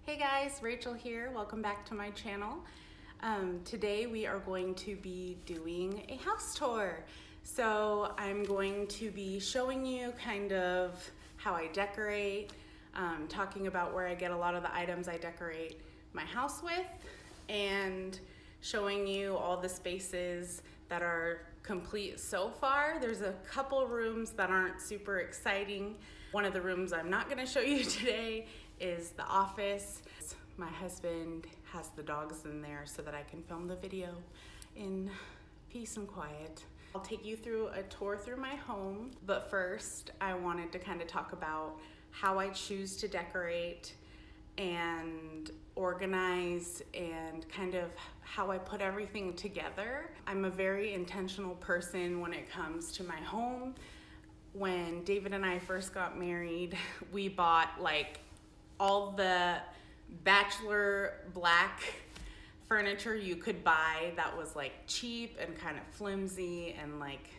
Hey guys, Rachel here. Welcome back to my channel. Today we are going to be doing a house tour. So I'm going to be showing you kind of how I decorate, talking about where I get a lot of the items I decorate my house with, and showing you all the spaces that are complete so far. There's a couple rooms that aren't super exciting. One of the rooms I'm not gonna show you today is the office. My husband has the dogs in there so that I can film the video in peace and quiet. I'll take you through a tour through my home, but first I wanted to kind of talk about how I choose to decorate and organize and kind of how I put everything together. I'm a very intentional person when it comes to my home. When David and I first got married, we bought like all the bachelor black furniture you could buy that was like cheap and kind of flimsy, and like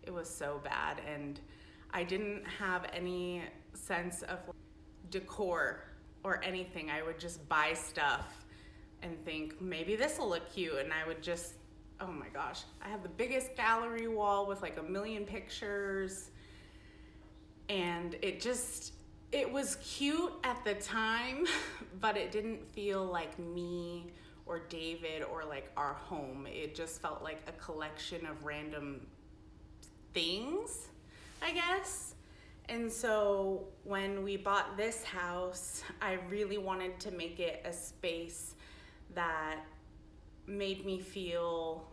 it was so bad, and I didn't have any sense of decor or anything. I would just buy stuff and think maybe this will look cute, and I would just, oh my gosh, I have the biggest gallery wall with like 1 million pictures, and it was cute at the time, but it didn't feel like me or David or like our home. It just felt like a collection of random things, I guess. And so when we bought this house, I really wanted to make it a space that made me feel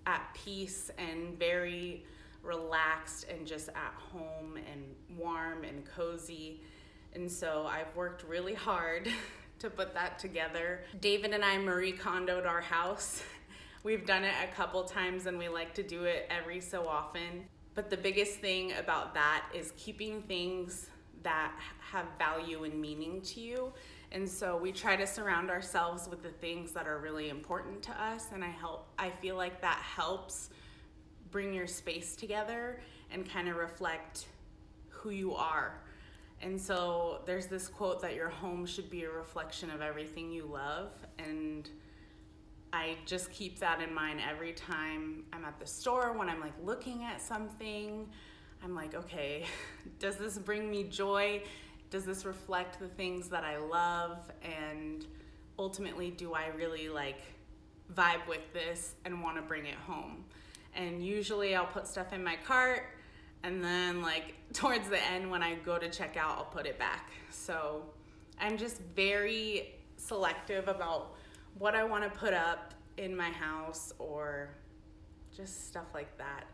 at peace and very relaxed and just at home and warm and cozy. And so I've worked really hard to put that together. David and I Marie Kondo'd our house. We've done it a couple times and we like to do it every so often. But the biggest thing about that is keeping things that have value and meaning to you. And so we try to surround ourselves with the things that are really important to us, and I feel like that helps bring your space together and kind of reflect who you are. And so there's this quote that your home should be a reflection of everything you love, and I just keep that in mind every time I'm at the store. When I'm like looking at something, I'm like, okay, does this bring me joy? Does this reflect the things that I love? And ultimately, do I really like vibe with this and want to bring it home? And usually I'll put stuff in my cart, and then like towards the end when I go to check out, I'll put it back. So I'm just very selective about what I want to put up in my house or just stuff like that.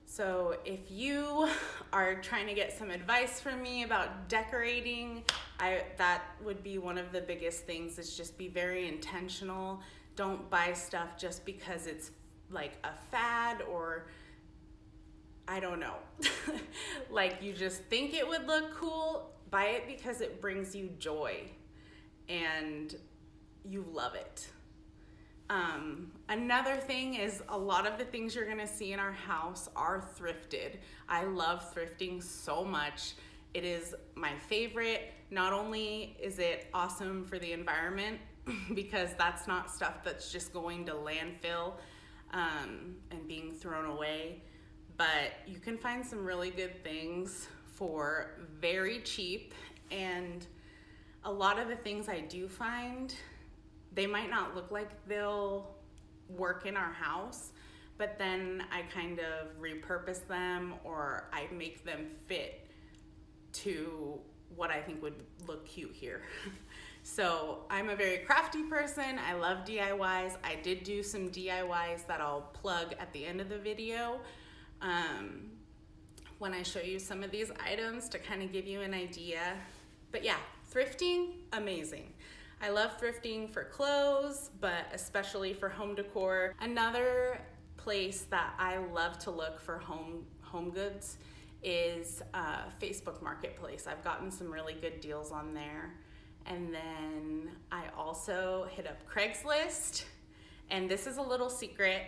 So if you are trying to get some advice from me about decorating, that would be one of the biggest things, is just be very intentional. Don't buy stuff just because it's like a fad, or I don't know, like you just think it would look cool. Buy it because it brings you joy and you love it. Another thing is a lot of the things you're gonna see in our house are thrifted. I love thrifting so much. It is my favorite. Not only is it awesome for the environment because that's not stuff that's just going to landfill and being thrown away, but you can find some really good things for very cheap. And a lot of the things I do find, they might not look like they'll work in our house, but then I kind of repurpose them, or I make them fit to what I think would look cute here. So I'm a very crafty person. I love DIYs. I did do some DIYs that I'll plug at the end of the video when I show you some of these items to kind of give you an idea. But yeah, thrifting, amazing. I love thrifting for clothes, but especially for home decor. Another place that I love to look for home goods is Facebook Marketplace. I've gotten some really good deals on there. And then I also hit up Craigslist, and this is a little secret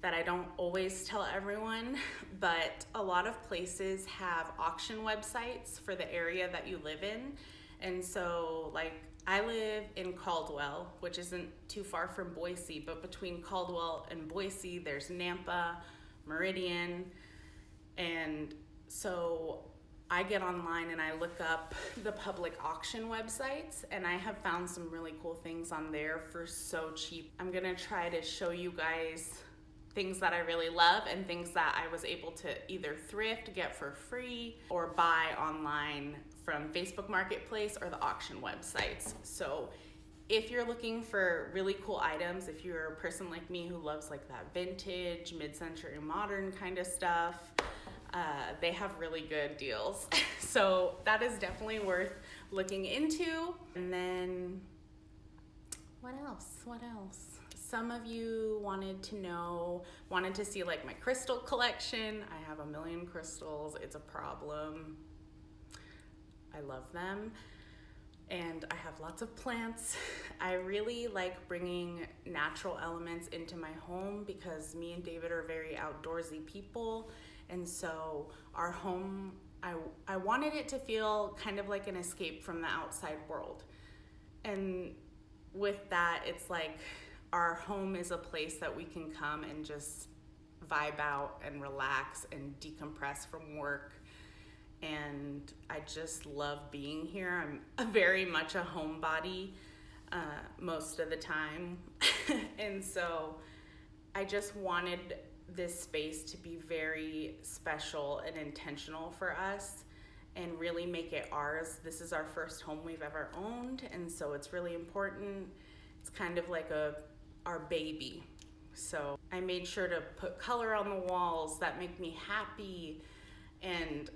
that I don't always tell everyone, but a lot of places have auction websites for the area that you live in. And so like I live in Caldwell, which isn't too far from Boise, but between Caldwell and Boise, there's Nampa, Meridian. And so I get online and I look up the public auction websites, and I have found some really cool things on there for so cheap. I'm gonna try to show you guys things that I really love and things that I was able to either thrift, get for free, or buy online from Facebook Marketplace or the auction websites. So if you're looking for really cool items, if you're a person like me who loves like that vintage, mid-century modern kind of stuff, they have really good deals. So that is definitely worth looking into. And then what else? Some of you wanted to see like my crystal collection. I have a million crystals. It's a problem. I love them. And I have lots of plants. I really like bringing natural elements into my home because me and David are very outdoorsy people. And so our home, I wanted it to feel kind of like an escape from the outside world. And with that, it's like our home is a place that we can come and just vibe out and relax and decompress from work. And I just love being here. I'm very much a homebody most of the time. And so I just wanted this space to be very special and intentional for us and really make it ours. This is our first home we've ever owned, and so it's really important. It's kind of like our baby. So I made sure to put color on the walls that make me happy. And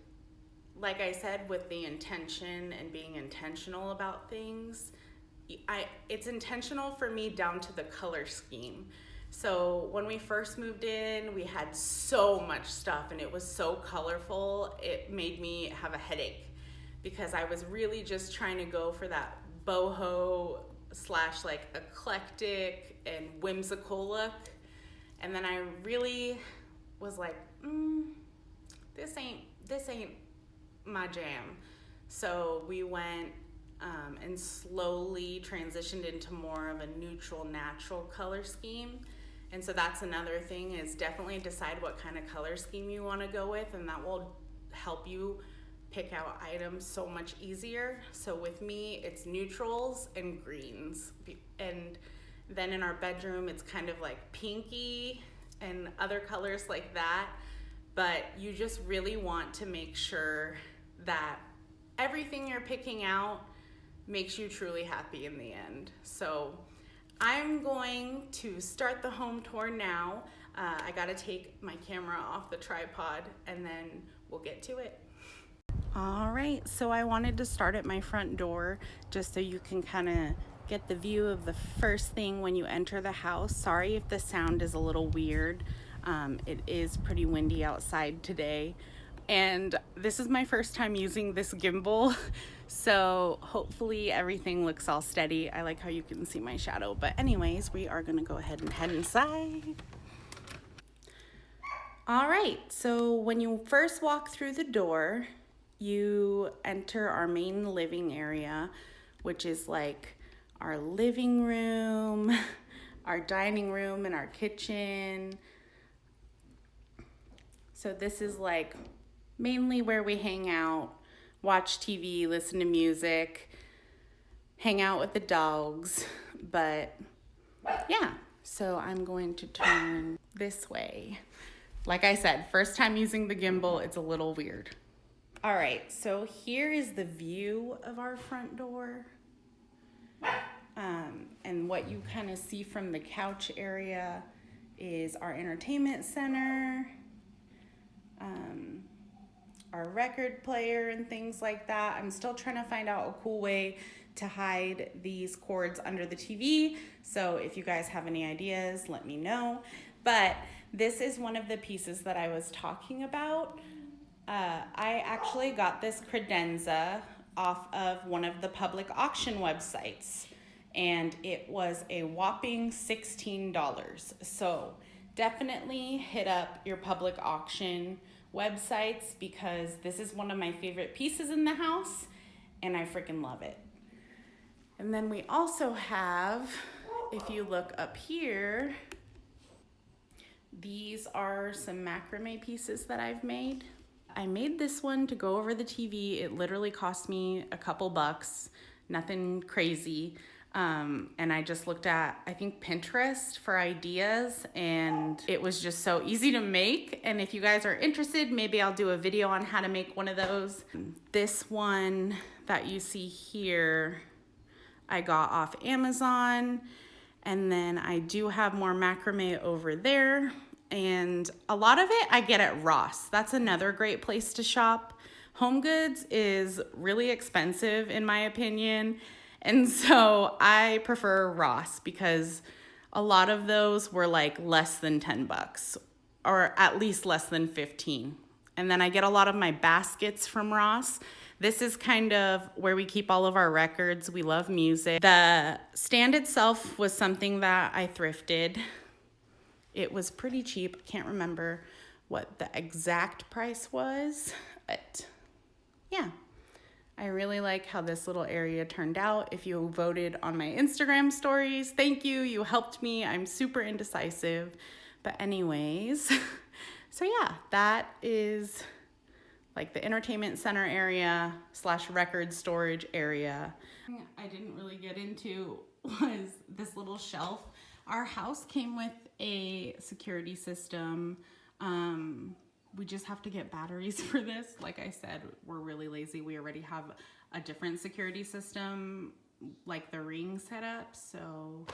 like I said, with the intention and being intentional about things, it's intentional for me down to the color scheme. So when we first moved in, we had so much stuff and it was so colorful, it made me have a headache because I was really just trying to go for that boho / like eclectic and whimsical look. And then I really was like, this ain't my jam. So we went and slowly transitioned into more of a neutral, natural color scheme. And so that's another thing, is definitely decide what kind of color scheme you want to go with, and that will help you pick out items so much easier. So with me, it's neutrals and greens. And then in our bedroom, it's kind of like pinky and other colors like that. But you just really want to make sure that everything you're picking out makes you truly happy in the end. So I'm going to start the home tour now. I gotta take my camera off the tripod and then we'll get to it. All right, so I wanted to start at my front door just so you can kind of get the view of the first thing when you enter the house. Sorry if the sound is a little weird. It is pretty windy outside today. And this is my first time using this gimbal, so hopefully everything looks all steady. I like how you can see my shadow, but anyways, we are gonna go ahead and head inside. All right, so when you first walk through the door, you enter our main living area, which is like our living room, our dining room, and our kitchen. So this is like mainly where we hang out, watch TV, listen to music, hang out with the dogs. But yeah, so I'm going to turn this way. Like I said, first time using the gimbal, it's a little weird. All right, so here is the view of our front door. And what you kind of see from the couch area is our entertainment center, our record player and things like that. I'm still trying to find out a cool way to hide these cords under the TV. So if you guys have any ideas, let me know. But this is one of the pieces that I was talking about. I actually got this credenza off of one of the public auction websites, and it was a whopping $16. So definitely hit up your public auction websites because this is one of my favorite pieces in the house, and I freaking love it. And then we also have, if you look up here, these are some macrame pieces that I've made. I made this one to go over the TV. It literally cost me a couple bucks, nothing crazy. And I just looked at, I think, Pinterest for ideas, and it was just so easy to make. And if you guys are interested, maybe I'll do a video on how to make one of those. This one that you see here, I got off Amazon. And then I do have more macrame over there. And a lot of it I get at Ross. That's another great place to shop. Home Goods is really expensive in my opinion. And so I prefer Ross because a lot of those were like less than 10 bucks or at least less than 15. And then I get a lot of my baskets from Ross. This is kind of where we keep all of our records. We love music. The stand itself was something that I thrifted. It was pretty cheap. I can't remember what the exact price was, but yeah. I really like how this little area turned out. If you voted on my Instagram stories, thank you. You helped me. I'm super indecisive. But anyways, so yeah, that is like the entertainment center area / record storage area. I didn't really get into was this little shelf. Our house came with a security system. We just have to get batteries for this. Like I said, we're really lazy. We already have a different security system, like the Ring setup. So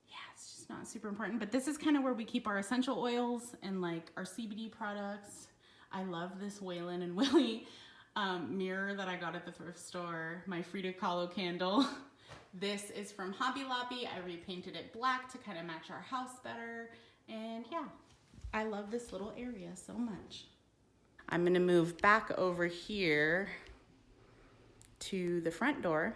yeah, it's just not super important. But this is kind of where we keep our essential oils and like our CBD products. I love this Waylon and Willie mirror that I got at the thrift store. My Frida Kahlo candle. This is from Hobby Lobby. I repainted it black to kind of match our house better. And yeah. I love this little area so much. I'm gonna move back over here to the front door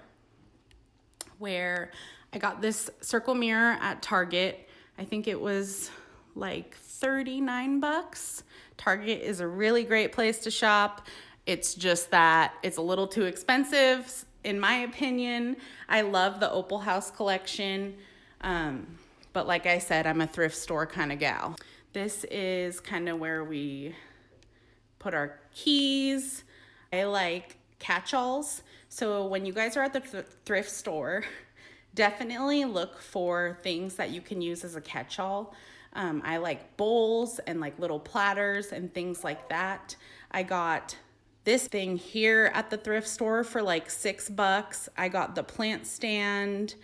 where I got this circle mirror at Target. I think it was like 39 bucks. Target is a really great place to shop. It's just that it's a little too expensive, in my opinion. I love the Opal House collection. But like I said, I'm a thrift store kind of gal. This is kind of where we put our keys. I like catch-alls. So when you guys are at the thrift store, definitely look for things that you can use as a catch-all. I like bowls and like little platters and things like that. I got this thing here at the thrift store for like $6. I got the plant stand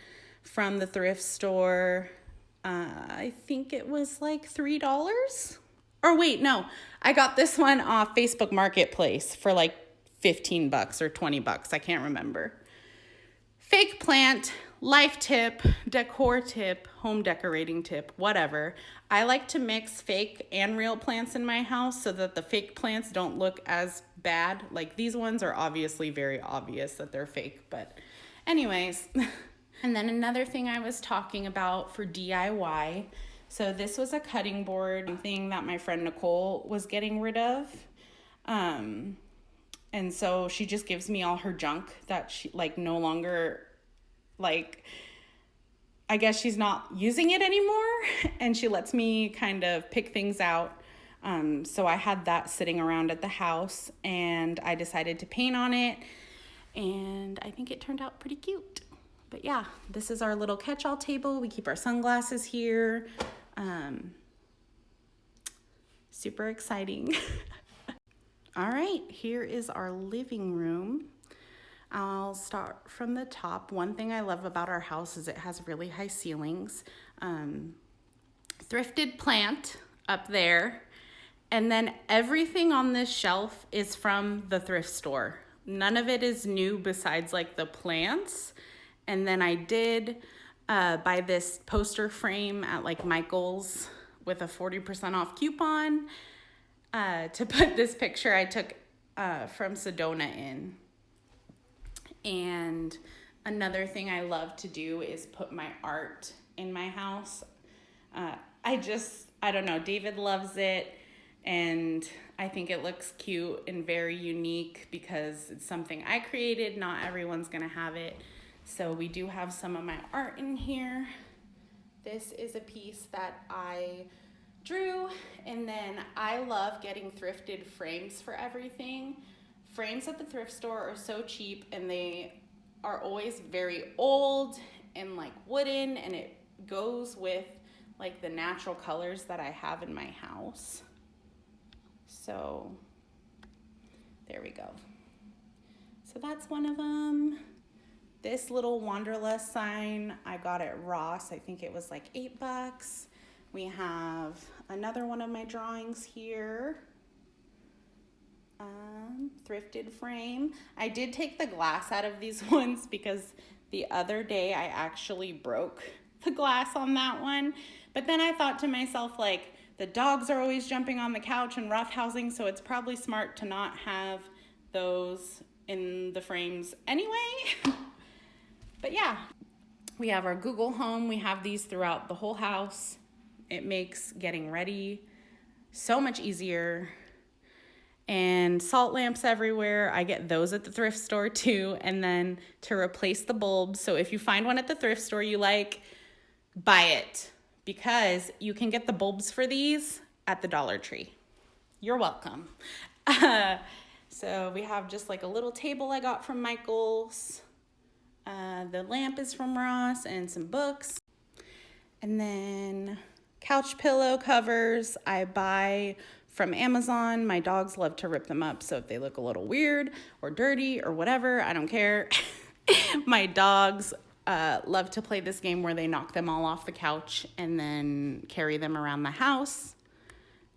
from the thrift store. I think it was like $3. Or wait, no, I got this one off Facebook Marketplace for like 15 bucks or 20 bucks. I can't remember. Fake plant, life tip, decor tip, home decorating tip, whatever. I like to mix fake and real plants in my house so that the fake plants don't look as bad. Like these ones are obviously very obvious that they're fake, but anyways. And then another thing I was talking about for DIY. So this was a cutting board thing that my friend Nicole was getting rid of. And so she just gives me all her junk that she like no longer, like, I guess she's not using it anymore. And she lets me kind of pick things out. So I had that sitting around at the house and I decided to paint on it. And I think it turned out pretty cute. But yeah, this is our little catch-all table. We keep our sunglasses here. Super exciting. All right, here is our living room. I'll start from the top. One thing I love about our house is it has really high ceilings. Thrifted plant up there. And then everything on this shelf is from the thrift store. None of it is new besides like the plants. And then I did buy this poster frame at like Michael's with a 40% off coupon to put this picture I took from Sedona in. And another thing I love to do is put my art in my house. I don't know, David loves it. and I think it looks cute and very unique because it's something I created. Not everyone's gonna have it. So we do have some of my art in here. This is a piece that I drew, and then I love getting thrifted frames for everything. Frames at the thrift store are so cheap, and they are always very old and like wooden, and it goes with like the natural colors that I have in my house. So there we go. So that's one of them. This little Wanderlust sign I got at Ross. I think it was like $8. We have another one of my drawings here. Thrifted frame. I did take the glass out of these ones because the other day I actually broke the glass on that one. But then I thought to myself, like, the dogs are always jumping on the couch and roughhousing, so it's probably smart to not have those in the frames anyway. But yeah, we have our Google Home. We have these throughout the whole house. It makes getting ready so much easier. And salt lamps everywhere. I get those at the thrift store too. And then to replace the bulbs. So if you find one at the thrift store you like, buy it, because you can get the bulbs for these at the Dollar Tree. You're welcome. So we have just like a little table I got from Michael's. The lamp is from Ross, and some books. And then couch pillow covers I buy from Amazon. My dogs love to rip them up, so if they look a little weird or dirty or whatever, I don't care. My dogs love to play this game where they knock them all off the couch and then carry them around the house,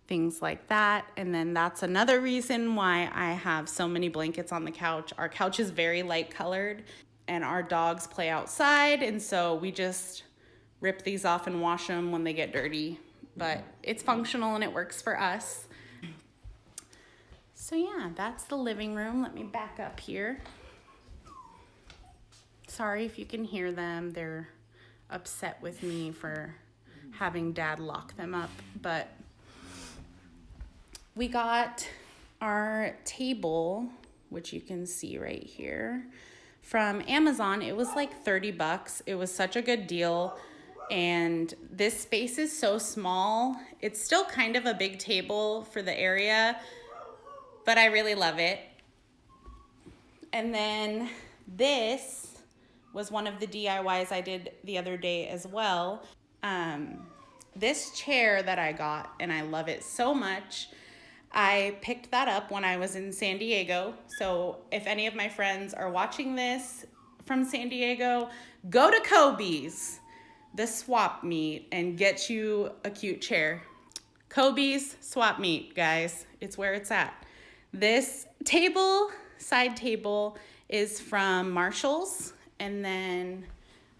things like that. And then that's another reason why I have so many blankets on the couch. Our couch is very light colored, and our dogs play outside, and so we just rip these off and wash them when they get dirty. But it's functional and it works for us. So yeah, that's the living room. Let me back up here. Sorry if you can hear them. They're upset with me for having Dad lock them up. But we got our table, which you can see right here, from Amazon. It was like $30. It was such a good deal. And this space is so small. It's still kind of a big table for the area, but I really love it. And then this was one of the DIYs I did the other day as well. This chair that I got, and I love it so much. I picked that up when I was in San Diego. So if any of my friends are watching this from San Diego, go to Kobe's, the swap meet, and get you a cute chair. Kobe's swap meet, guys. It's where it's at. This table, side table, is from Marshall's. And then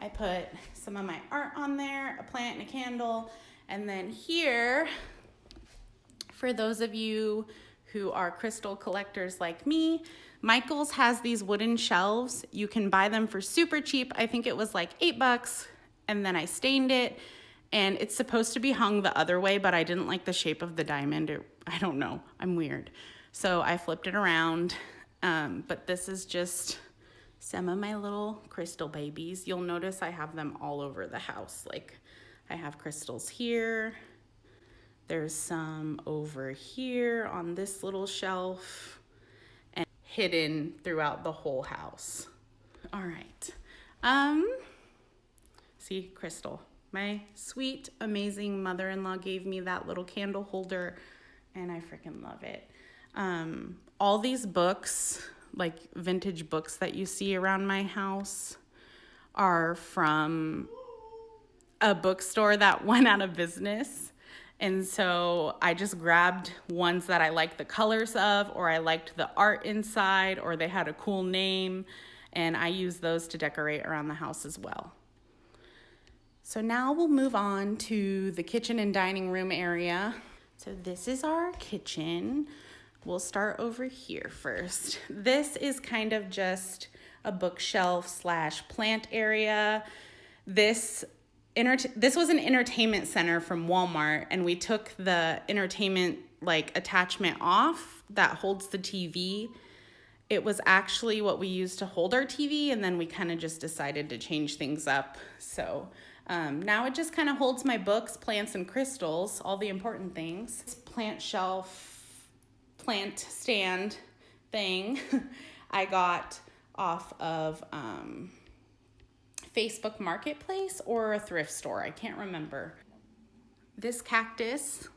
I put some of my art on there, a plant and a candle. And then here, for those of you who are crystal collectors like me, Michael's has these wooden shelves. You can buy them for super cheap. I think it was like $8. And then I stained it, and it's supposed to be hung the other way, but I didn't like the shape of the diamond. I don't know, I'm weird. So I flipped it around, but this is just some of my little crystal babies. You'll notice I have them all over the house. Like, I have crystals here. There's some over here on this little shelf, and hidden throughout the whole house. All right. See, crystal. My sweet, amazing mother-in-law gave me that little candle holder, and I freaking love it. All these books, like vintage books that you see around my house, are from a bookstore that went out of business. And so I just grabbed ones that I liked the colors of, or I liked the art inside, or they had a cool name, and I use those to decorate around the house as well. So now we'll move on to the kitchen and dining room area. So this is our kitchen. We'll start over here first. This is kind of just a bookshelf / plant area. This this was an entertainment center from Walmart, and we took the entertainment like attachment off that holds the TV. It was actually what we used to hold our TV, and then we kind of just decided to change things up. So now it just kind of holds my books, plants, and crystals, all the important things. This plant shelf, plant stand thing I got off of Facebook Marketplace or a thrift store. I can't remember. This cactus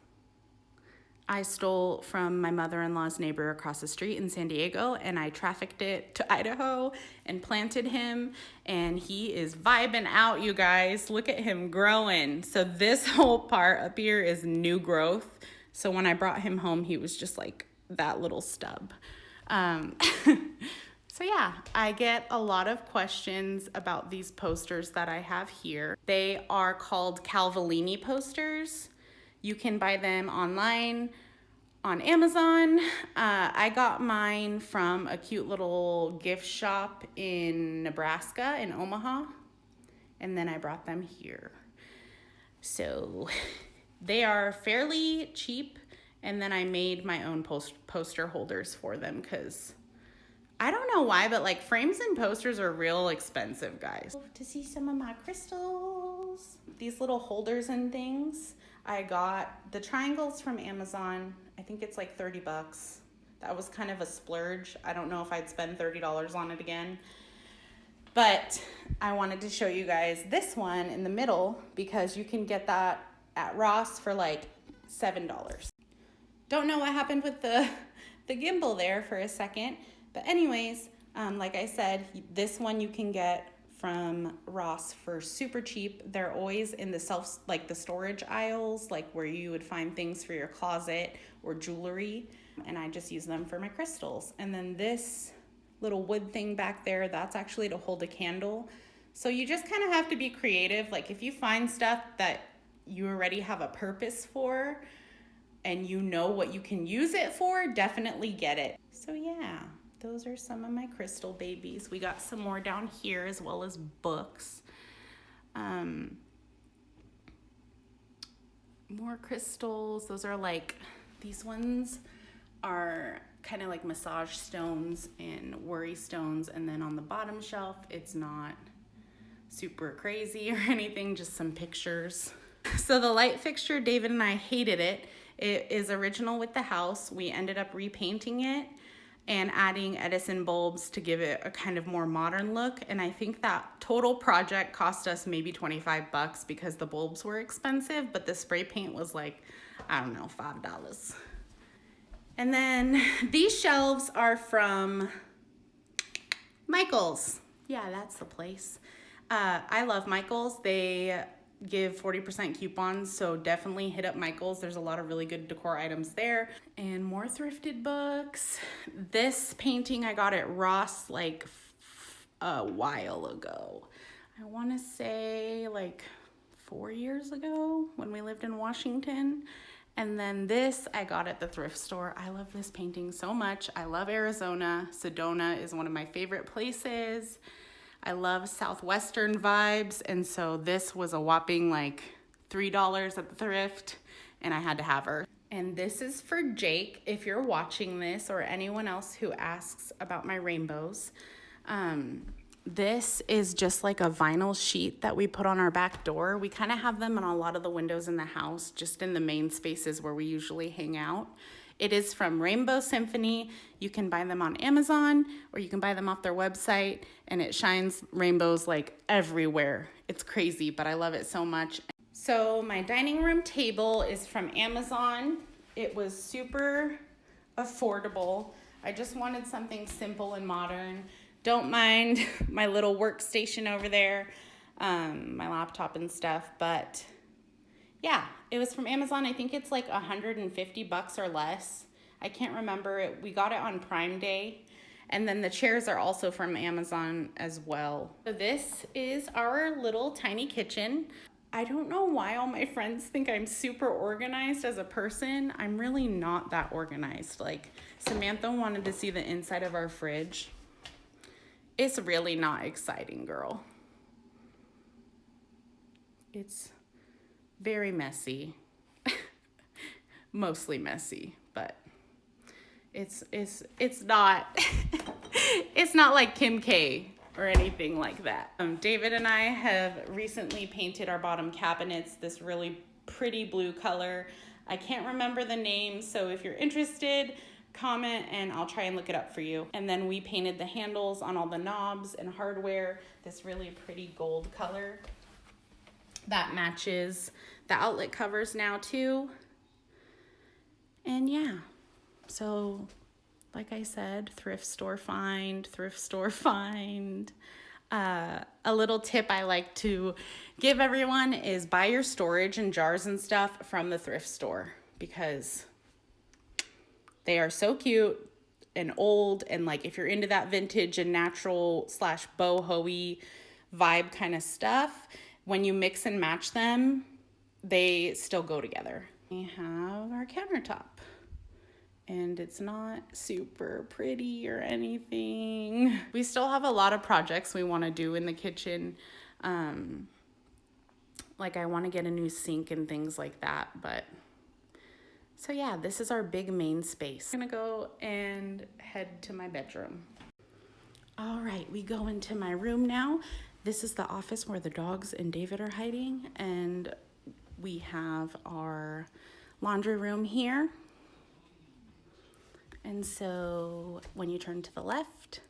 I stole from my mother-in-law's neighbor across the street in San Diego, and I trafficked it to Idaho and planted him, and he is vibing out, you guys. Look at him growing. So this whole part up here is new growth. So when I brought him home, he was just like that little stub. So yeah, I get a lot of questions about these posters that I have here. They are called Calvellini posters. You can buy them online on Amazon. I got mine from a cute little gift shop in Nebraska, in Omaha, and then I brought them here. So they are fairly cheap, and then I made my own poster holders for them because I don't know why, but like frames and posters are real expensive, guys. To see some of my crystals, these little holders and things, I got the triangles from Amazon. I think it's like 30 bucks. That was kind of a splurge. I don't know if I'd spend $30 on it again. But I wanted to show you guys this one in the middle because you can get that at Ross for like $7. Don't know what happened with the gimbal there for a second. But anyways, like I said, this one you can get from Ross for super cheap. They're always in the the storage aisles, like where you would find things for your closet or jewelry. And I just use them for my crystals. And then this little wood thing back there, that's actually to hold a candle. So you just kind of have to be creative. Like if you find stuff that you already have a purpose for and you know what you can use it for, definitely get it. So yeah. Those are some of my crystal babies. We got some more down here as well as books. More crystals. Those are like, these ones are kind of like massage stones and worry stones. And then on the bottom shelf, it's not super crazy or anything, just some pictures. So the light fixture, David and I hated it. It is original with the house. We ended up repainting it and adding Edison bulbs to give it a kind of more modern look. And I think that total project cost us maybe 25 bucks because the bulbs were expensive, but the spray paint was like, I don't know, $5. And then these shelves are from Michael's. Yeah, that's the place. I love Michael's. They give 40% coupons, so definitely hit up Michael's. There's a lot of really good decor items there. And more thrifted books. This painting I got at Ross like a while ago. I want to say like 4 years ago when we lived in Washington. And then this I got at the thrift store. I love this painting so much. I love Arizona. Sedona is one of my favorite places. I love Southwestern vibes, and so this was a whopping like $3 at the thrift, and I had to have her. And this is for Jake, if you're watching this, or anyone else who asks about my rainbows. This is just like a vinyl sheet that we put on our back door. We kind of have them on a lot of the windows in the house, just in the main spaces where we usually hang out. It is from Rainbow Symphony. You can buy them on Amazon or you can buy them off their website, and it shines rainbows like everywhere. It's crazy, but I love it so much. So my dining room table is from Amazon. It was super affordable. I just wanted something simple and modern. Don't mind my little workstation over there, my laptop and stuff, but yeah, it was from Amazon. I think it's like 150 bucks or less. I can't remember it. We got it on Prime Day. And then the chairs are also from Amazon as well. So this is our little tiny kitchen. I don't know why all my friends think I'm super organized as a person. I'm really not that organized. Like Samantha wanted to see the inside of our fridge. It's really not exciting, girl. It's very messy, mostly messy, but it's not, it's not like Kim K or anything like that. David and I have recently painted our bottom cabinets this really pretty blue color. I can't remember the name, so if you're interested, comment and I'll try and look it up for you. And then we painted the handles on all the knobs and hardware this really pretty gold color that matches the outlet covers now too. And yeah, so like I said, thrift store find. A little tip I like to give everyone is buy your storage and jars and stuff from the thrift store, because they are so cute and old, and like if you're into that vintage and natural / boho-y vibe kind of stuff, when you mix and match them, they still go together. We have our countertop, and it's not super pretty or anything. We still have a lot of projects we want to do in the kitchen. Like I want to get a new sink and things like that, but so yeah, this is our big main space. I'm gonna go and head to my bedroom. All right, we go into my room now. This is the office where the dogs and David are hiding, and we have our laundry room here. And so when you turn to the left,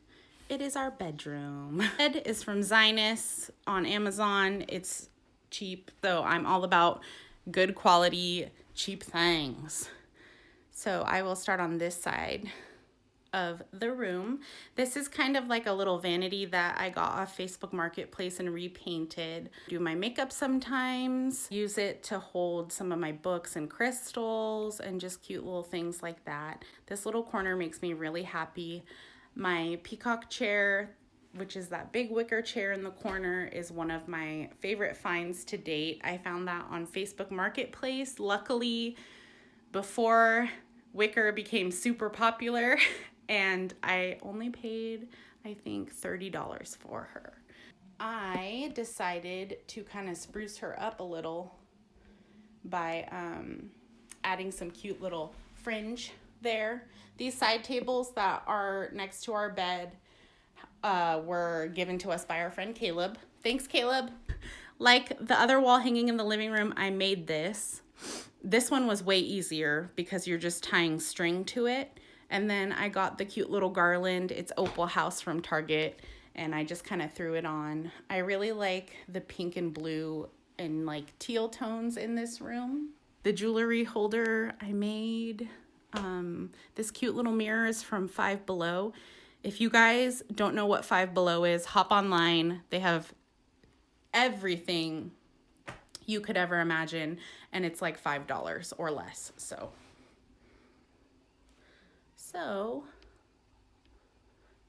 it is our bedroom. Bed is from Zinus on Amazon. It's cheap, so I'm all about good quality, cheap things. So I will start on this side of the room. This is kind of like a little vanity that I got off Facebook Marketplace and repainted. Do my makeup sometimes, use it to hold some of my books and crystals and just cute little things like that. This little corner makes me really happy. My peacock chair, which is that big wicker chair in the corner, is one of my favorite finds to date. I found that on Facebook Marketplace. Luckily, before wicker became super popular, and I only paid, I think, $30 for her. I decided to kind of spruce her up a little by adding some cute little fringe there. These side tables that are next to our bed were given to us by our friend Caleb. Thanks, Caleb. Like the other wall hanging in the living room, I made this. This one was way easier because you're just tying string to it. And then I got the cute little garland. It's Opal House from Target, and I just kind of threw it on. I really like the pink and blue and like teal tones in this room. The jewelry holder I made. This cute little mirror is from Five Below. If you guys don't know what Five Below is, hop online. They have everything you could ever imagine, and it's like $5 or less. So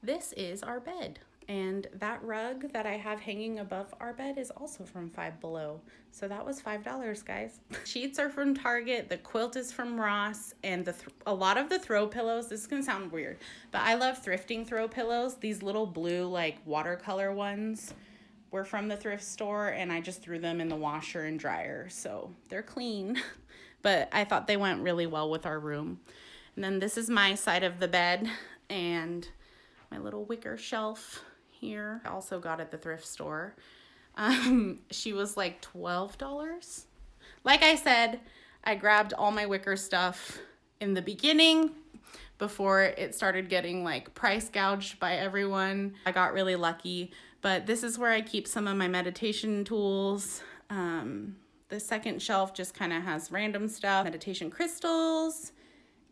this is our bed, and that rug that I have hanging above our bed is also from Five Below. So that was $5, guys. Sheets are from Target, the quilt is from Ross, and a lot of the throw pillows, this is gonna sound weird, but I love thrifting throw pillows. These little blue like watercolor ones were from the thrift store, and I just threw them in the washer and dryer, so they're clean, but I thought they went really well with our room. And then this is my side of the bed, and my little wicker shelf here. I also got at the thrift store. She was like $12. Like I said, I grabbed all my wicker stuff in the beginning before it started getting like price gouged by everyone. I got really lucky, but this is where I keep some of my meditation tools. The second shelf just kind of has random stuff, meditation crystals,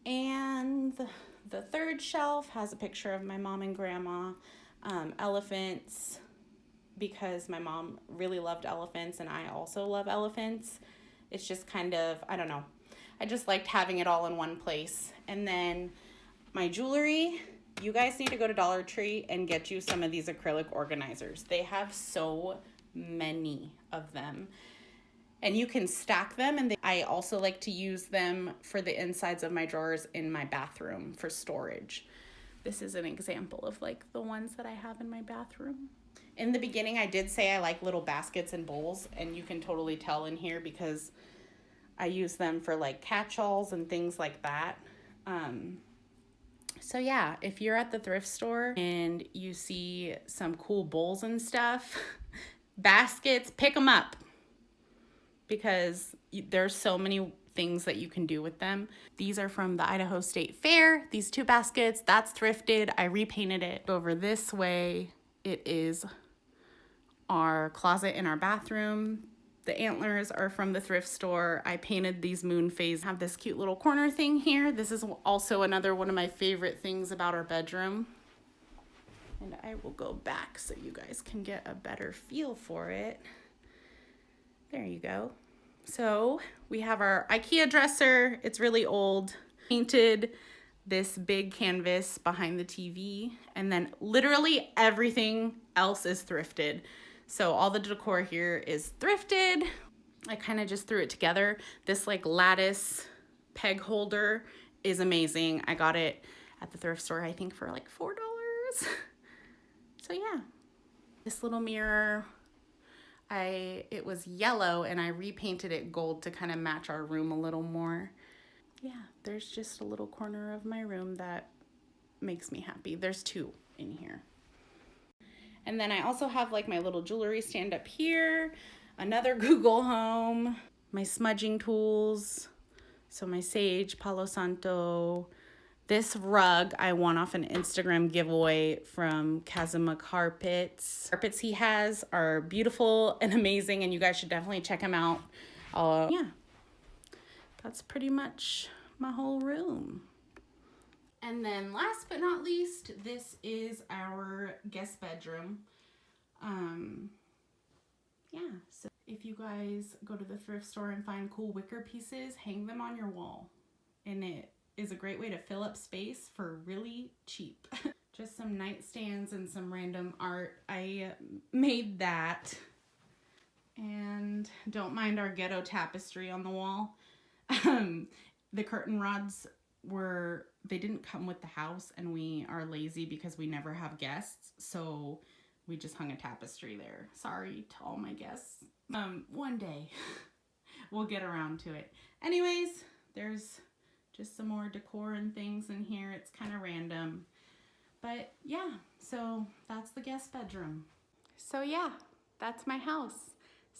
and the third shelf has a picture of my mom and grandma, elephants, because my mom really loved elephants and I also love elephants. It's just kind of, I don't know, I just liked having it all in one place. And then my jewelry, you guys need to go to Dollar Tree and get you some of these acrylic organizers. They have so many of them, and you can stack them. And I also like to use them for the insides of my drawers in my bathroom for storage. This is an example of like the ones that I have in my bathroom. In the beginning, I did say I like little baskets and bowls, and you can totally tell in here because I use them for like catch-alls and things like that. So yeah, if you're at the thrift store and you see some cool bowls and stuff, baskets, pick them up because there's so many things that you can do with them. These are from the Idaho State Fair. These 2 baskets, that's thrifted. I repainted it. Over this way, it is our closet in our bathroom. The antlers are from the thrift store. I painted these moon phase. I have this cute little corner thing here. This is also another one of my favorite things about our bedroom. And I will go back so you guys can get a better feel for it. There you go. So we have our IKEA dresser. It's really old. Painted this big canvas behind the TV. And then literally everything else is thrifted. So all the decor here is thrifted. I kind of just threw it together. This like lattice peg holder is amazing. I got it at the thrift store, I think for like $4. So yeah, this little mirror, it was yellow and I repainted it gold to kind of match our room a little more. Yeah, there's just a little corner of my room that makes me happy. There's 2 in here. And then I also have like my little jewelry stand up here, another Google Home, my smudging tools, so my sage, Palo Santo. This rug I won off an Instagram giveaway from Kazuma Carpets. Carpets he has are beautiful and amazing, and you guys should definitely check him out. Yeah, that's pretty much my whole room. And then last but not least, this is our guest bedroom. Yeah, so if you guys go to the thrift store and find cool wicker pieces, hang them on your wall. And it is a great way to fill up space for really cheap. Just some nightstands and some random art. I made that. And don't mind our ghetto tapestry on the wall. The curtain rods they didn't come with the house, and we are lazy because we never have guests, so we just hung a tapestry there. Sorry to all my guests. One day we'll get around to it. Anyways, there's just some more decor and things in here. It's kind of random, but yeah, so that's the guest bedroom. So yeah, that's my house.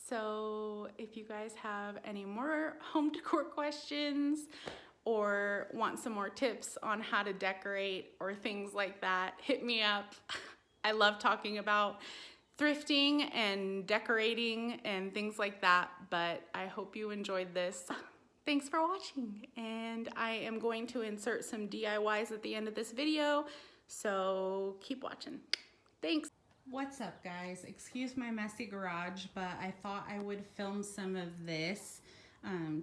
So if you guys have any more home decor questions or want some more tips on how to decorate or things like that, hit me up. I love talking about thrifting and decorating and things like that, but I hope you enjoyed this. Thanks for watching, and I am going to insert some DIYs at the end of this video, so keep watching. Thanks. What's up, guys? Excuse my messy garage, but I thought I would film some of this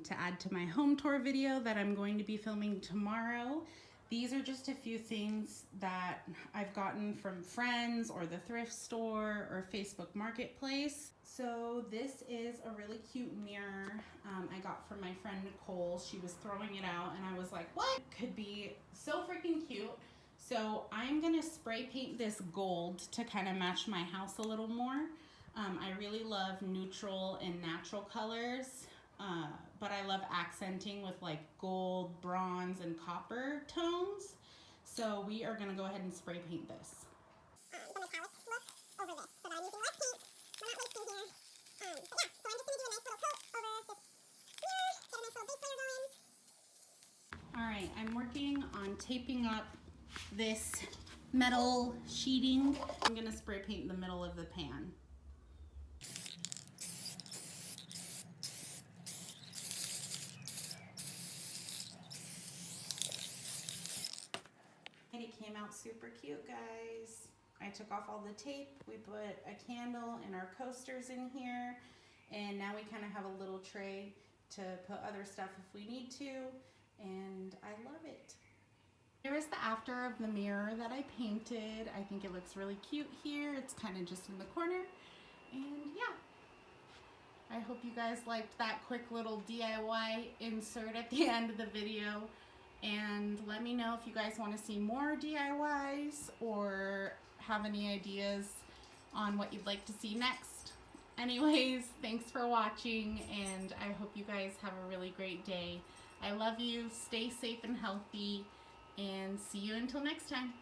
to add to my home tour video that I'm going to be filming tomorrow. These are just a few things that I've gotten from friends or the thrift store or Facebook Marketplace. So this is a really cute mirror I got from my friend Nicole. She was throwing it out and I was like, what? Could be so freaking cute. So I'm gonna spray paint this gold to kind of match my house a little more. I really love neutral and natural colors, but I love accenting with like gold, bronze, and copper tones. So we are gonna go ahead and spray paint this. The metallic look over this, so that I'm using less paint. We're not wasting here. But yeah, so I'm just gonna do a nice little coat over this mirror, get a nice little base layer going. All right, I'm working on taping up this metal sheeting. I'm gonna spray paint the middle of the pan. And it came out super cute, guys. I took off all the tape. We put a candle and our coasters in here. And now we kind of have a little tray to put other stuff if we need to. And I love it. Here is the after of the mirror that I painted. I think it looks really cute here. It's kind of just in the corner. And yeah, I hope you guys liked that quick little DIY insert at the end of the video. And let me know if you guys want to see more DIYs or have any ideas on what you'd like to see next. Anyways, thanks for watching, and I hope you guys have a really great day. I love you, stay safe and healthy, and see you until next time.